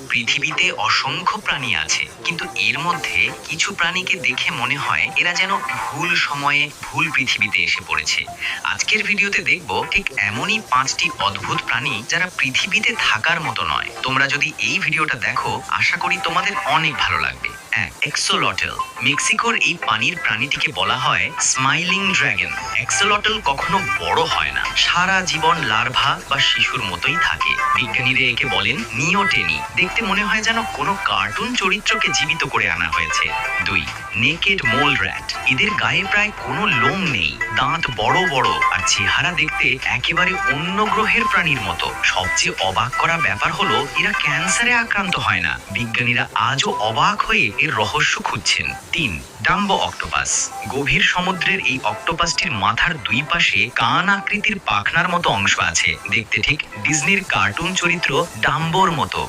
পৃথিবীতে অসংখ্য প্রাণী আছে, কিন্তু এর মধ্যে কিছু প্রাণীকে দেখে মনে হয় এরা যেন ভুল সময়ে ভুল পৃথিবীতে এসে পড়েছে। আজকের ভিডিওতে দেখব ঠিক এমনই 5টি অদ্ভুত প্রাণী যারা পৃথিবীতে থাকার মতো নয়। তোমরা যদি এই ভিডিওটা দেখো, আশা করি তোমাদের অনেক ভালো লাগবে। এক্সোলটল। মেক্সিকোর এই পানির প্রাণীটিকে বলা হয় স্মাইলিং ড্রাগন। এক্সোলটল কখনো বড় হয় না, সারা জীবন লার্ভা বা শিশুর মতোই থাকে। বিজ্ঞানীরা একে বলেন নিওটেনি। দেখতে মনে হয় যেন কোনো কার্টুন চরিত্রকে জীবিত করে আনা হয়েছে। 2. নেকেড মোল র্যাট। এদের গায়ে প্রায় কোনো লোম নেই, দাঁত বড় বড় আর চেহারা দেখতে একেবারে অন্য গ্রহের প্রাণীর মতো। সবচেয়ে অবাক করা ব্যাপার হলো এরা ক্যান্সারে আক্রান্ত হয় না। বিজ্ঞানীরা আজও অবাক হয়ে এর রহস্য খুঁজছেন। 3. Dumbo octopus. গভীর সমুদ্রের এই অক্টোপাসটির মাথার দুই পাশে কান আকৃতির পাখনার মতো অংশ আছে। দেখতে ঠিক ডিজনির কার্টুন চরিত্র ডাম্বোর মতো।